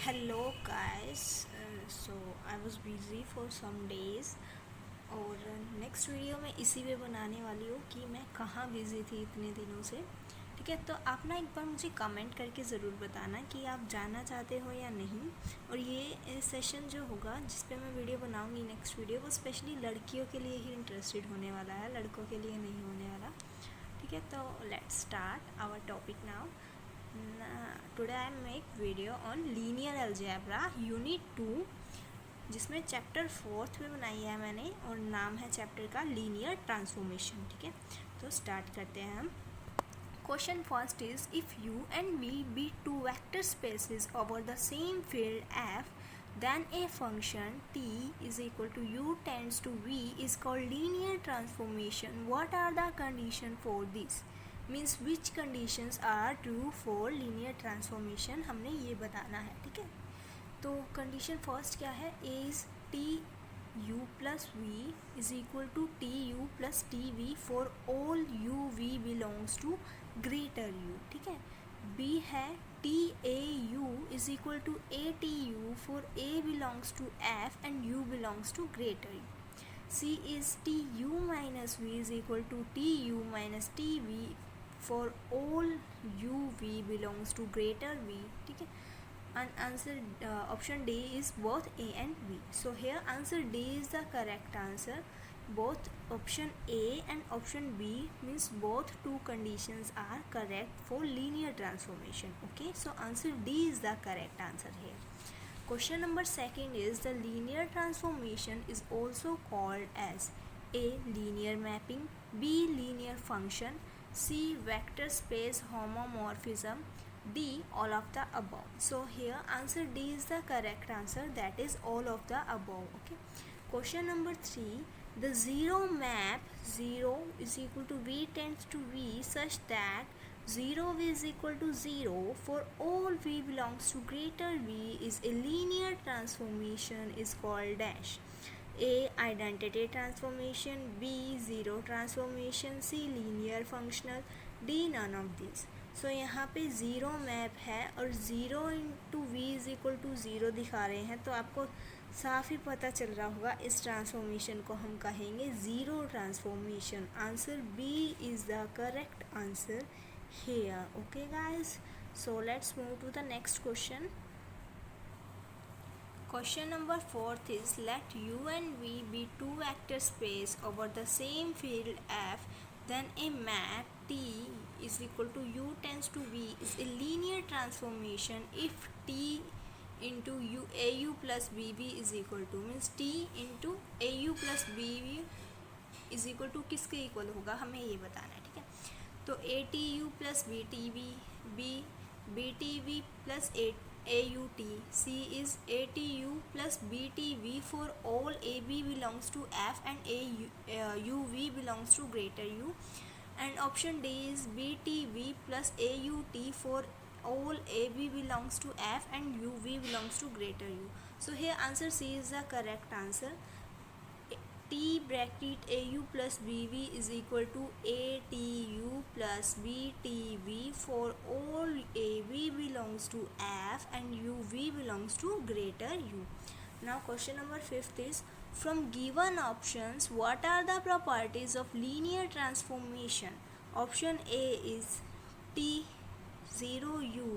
Hello guys so I was busy for some days और next video में इसी पे बनाने वाली हूँ कि मैं कहाँ बिज़ी थी इतने दिनों से। ठीक है, तो आप ना एक बार मुझे कमेंट करके ज़रूर बताना कि आप जानना चाहते हो या नहीं। और ये सेशन जो होगा जिस पे मैं वीडियो बनाऊँगी नेक्स्ट वीडियो, वो स्पेशली लड़कियों के लिए ही इंटरेस्टेड होने वाला है, लड़कों के लिए नहीं होने वाला। ठीक है, तो let's start our topic now. Today I make video on linear algebra unit 2, जिसमें चैप्टर 4 में बनाई है मैंने और नाम है चैप्टर का लीनियर ट्रांसफॉर्मेशन। ठीक है, तो स्टार्ट करते हैं हम। Question first is if U and V be two vector spaces over the same field F, then a function t is equal to u tends to v is called linear transformation. What are the conditions for this? Means which conditions are true for linear transformation, हमने ये बताना है। ठीक है, तो condition first क्या है, is T U plus V is equal to T U plus T V for all U V belongs to greater U. ठीक है, बी है T A U is equal to A T U for A belongs to F and U belongs to greater U. C is T u minus v is equal to T u minus T v for all u v belongs to greater v. ठीक है, and answer option D is both A and B. So here answer D is the correct answer. Both option A and option B means both two conditions are correct for linear transformation. Okay, so answer D is the correct answer here. Question number second is the linear transformation is also called as A. linear mapping, B. linear function, C. vector space homomorphism, D. all of the above. So here answer D is the correct answer, that is all of the above. Okay. Question number 3, the zero map 0 is equal to v tends to v such that 0 v is equal to 0 for all v belongs to greater v is a linear transformation is called dash. A. identity transformation, B. zero transformation, C. linear functional, D. none of these. सो यहाँ पे zero map है और zero into V is equal to zero दिखा रहे हैं, तो आपको साफ ही पता चल रहा होगा इस ट्रांसफॉर्मेशन को हम कहेंगे zero transformation. Answer B is the correct answer here. Okay guys, so let's move to the next question. Question number 4 is let u and v be two vector space over the same field f, then a map t is equal to u tends to v is a linear transformation if t into u au plus bb is equal to, means t into au plus bb is equal to किसके equal होगा, हमें ये बताना है। ठीक है, तो A T U plus B T V, B T V plus A U T, C is A T U plus B T V for all A B belongs to F and A U V belongs to greater U, and option D is B T V plus A U T for all AB belongs to F and UV belongs to greater U. So here answer C is the correct answer. T bracket AU plus BV is equal to ATU plus BTV for all AB belongs to F and UV belongs to greater U. Now question number 5 is from given options what are the properties of linear transformation? Option A is T 0u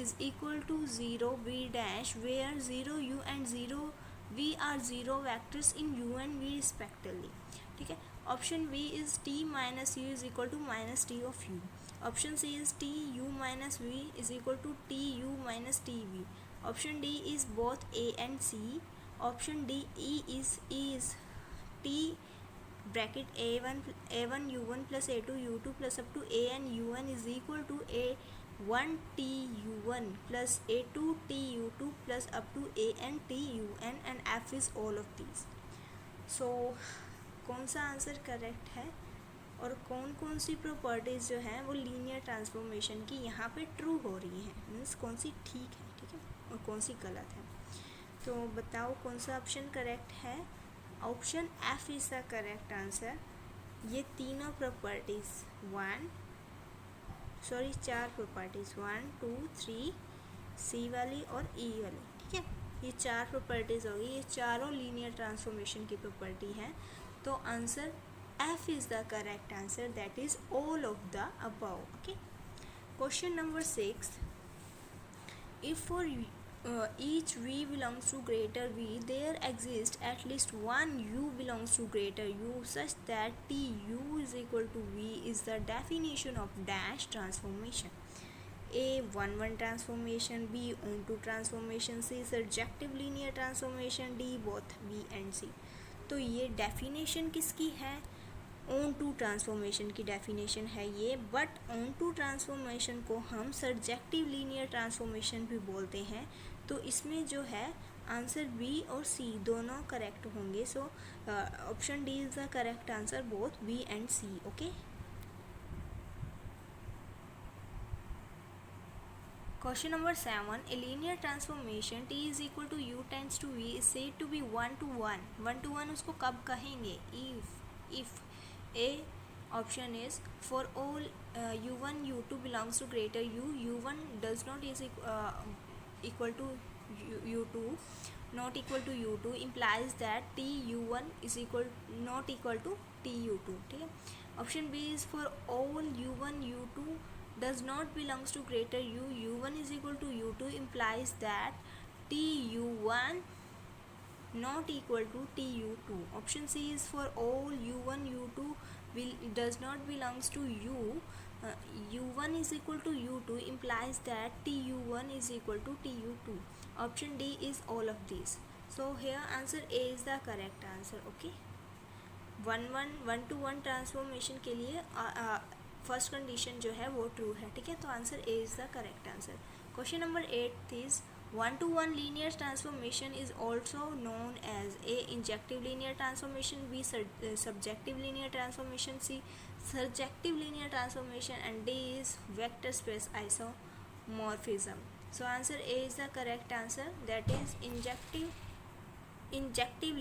is equal to 0 v dash where 0u and 0 v are zero vectors in u and v respectively. ठीक है, option B is t minus U is equal to minus T of U, option C is T U minus V is equal to T U minus T V, option D is both A and C, option D E is T bracket a1 u1 plus a2 u2 plus up to a n un is equal to a1 t u1 plus a2 t u2 plus up to a n t un and f is all of these. so कौन सा answer correct है और कौन कौन सी properties जो हैं वो linear transformation की यहाँ पे ट्रू हो रही हैं, मीन्स कौन सी ठीक है, ठीक है, और कौन सी गलत है। तो बताओ कौन सा ऑप्शन करेक्ट है। Option F is the correct answer. ये तीनों प्रॉपर्टीज़ चार प्रॉपर्टीज़ 1 2 3 सी वाली और ई वाली, ठीक है। ये 4 प्रॉपर्टीज़ होगी, ये चारों लीनियर ट्रांसफॉर्मेशन की प्रॉपर्टी हैं। तो answer F is the correct answer, that is all of the above, okay. Question number 6, if for each v belongs to greater v, there exists at least one u belongs to greater u such that t u is equal to v is the definition of dash transformation. A 1-1 transformation, B onto transformation, C surjective linear transformation, D both B and C. तो ये definition किसकी है? On to transformation की definition है ये, but on to transformation को हम surjective linear transformation भी बोलते हैं। तो इसमें जो है आंसर बी और सी दोनों करेक्ट होंगे। So option D is the correct answer, both B and C, okay. Question number 7, a linear transformation t is equal to u tends to v is said to be 1 to 1. 1 to 1 उसको कब कहेंगे? If A option is for all u1 u2 belongs to greater u1 does not is equal to u2 not equal to u2 implies that t u1 is not equal to t u2, ठीक है। Option B is for all u1 u2 does not belongs to greater u1 is equal to u2 implies that t u1 not equal to t u2. Option C is for all u1 u2 does not belongs to u1 is equal to u2 implies that t u1 is equal to t u2. Option D is all of these. So here answer A is the correct answer, okay. 1 to 1 transformation के लिए first condition जो है वो true है, ठीक है। तो answer A is the correct answer. Question number 8 is 1 to 1 linear transformation is also known as A injective linear transformation, B subjective linear transformation, C surjective linear transformation, and D is vector space isomorphism. So answer A is the correct answer, that is injective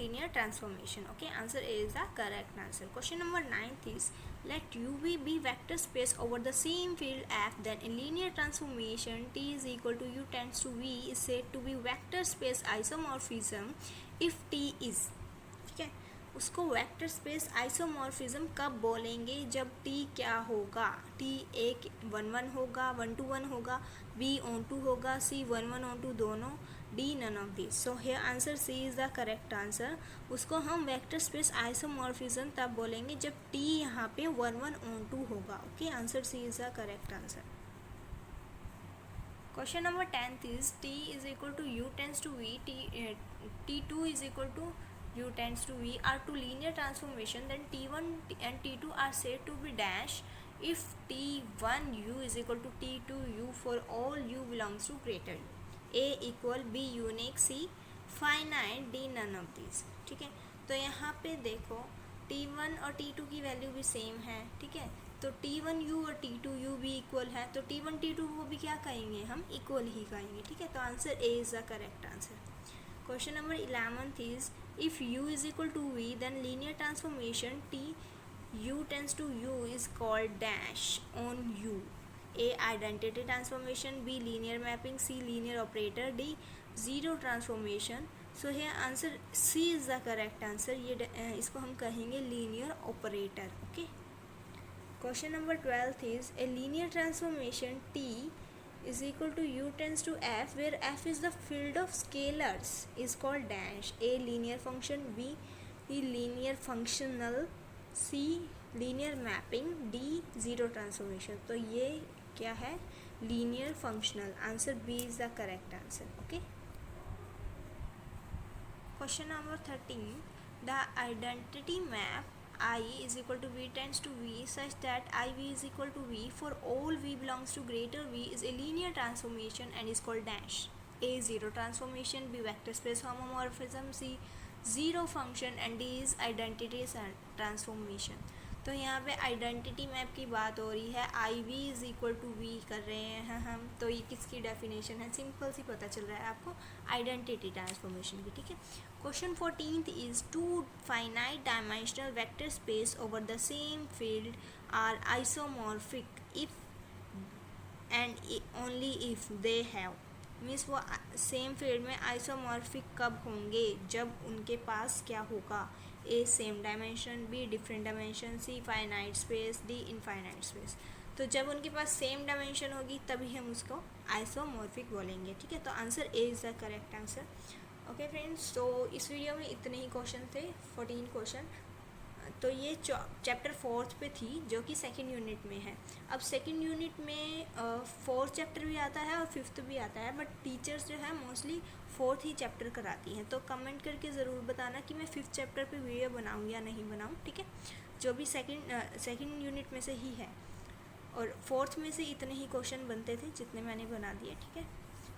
linear transformation, okay. Answer A is the correct answer. Question number 9 is, let UV be vector space over the same field F, then a linear transformation T is equal to U tends to V is said to be vector space isomorphism if T is, ठीक है। उसको vector space isomorphism कब बोलेंगे? जब T क्या होगा? T एक 1-1 होगा, 1 to 1 होगा, B on 2 होगा, C 1-1 on 2 दोनों, D none of these. So here answer C is the correct answer. उसको हम वेक्टर स्पेस आइसोमॉर्फिज्म तब बोलेंगे जब T यहाँ पे 1-1 on 2 होगा, okay. Answer C is the correct answer. Question number 10 is T is equal to U tends to V, T2 is equal to U tends to V are two linear transformation, then T1 and T2 are said to be dash if T1U is equal to T2U for all U belongs to greater U. A equal, B unique, C finite, D none of these, ठीक है। तो यहाँ पे देखो T1 और T2 की value भी same है, ठीक है। तो T1U और T2U भी इक्वल है, तो T1 T2 को भी क्या कहेंगे? हम इक्वल ही कहेंगे, ठीक है। तो answer A is the correct answer. Question number 11 is, if U is equal to V, then linear transformation T U tends to U is called dash on U. A identity transformation, B linear mapping, C linear operator, D zero transformation. So here answer C is the correct answer. ये इसको हम कहेंगे linear operator, okay. Question number 12 is, a linear transformation T is equal to U tends to F, where F is the field of scalars, is called dash. A linear function, B linear functional, C linear mapping, D zero transformation. तो ये क्या है? linear functional. Answer B is the correct answer, okay. Question number 13, the identity map I is equal to V tends to V such that IV is equal to V for all V belongs to greater V is a linear transformation and is called dash. A zero transformation, B vector space homomorphism, C zero function, and D is identity transformation. तो यहाँ पे identity map की बात हो रही है, I V is equal to V कर रहे हैं हम, तो ये किसकी डेफिनेशन है? सिंपल सी पता चल रहा है आपको, आइडेंटिटी ट्रांसफॉर्मेशन की, ठीक है। Question 14 is, two finite dimensional vector space over the same field are isomorphic if and only if they have means वो सेम फील्ड में आइसोमॉर्फिक कब होंगे, जब उनके पास क्या होगा, A same dimension, B different dimension, C finite space, D infinite space. तो जब उनके पास सेम डायमेंशन होगी तभी हम उसको आइसोमॉर्फिक बोलेंगे, ठीक है। तो answer A is the correct answer. Okay friends, तो इस वीडियो में इतने ही क्वेश्चन थे, 14 क्वेश्चन। तो ये चैप्टर 4 पे थी, जो कि सेकंड यूनिट में है। अब सेकंड यूनिट में 4th चैप्टर भी आता है और 5th भी आता है, बट टीचर्स जो है मोस्टली 4th ही चैप्टर कराती हैं। तो कमेंट करके ज़रूर बताना कि मैं 5th चैप्टर पे वीडियो बनाऊँ या नहीं बनाऊँ, ठीक है। जो भी सेकंड यूनिट में से ही है, और 4th में से इतने ही क्वेश्चन बनते थे जितने मैंने बना दिए, ठीक है।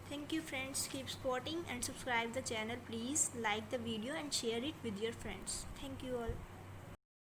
Thank you friends, keep supporting and subscribe the channel. Please like the video and share it with your friends. Thank you all.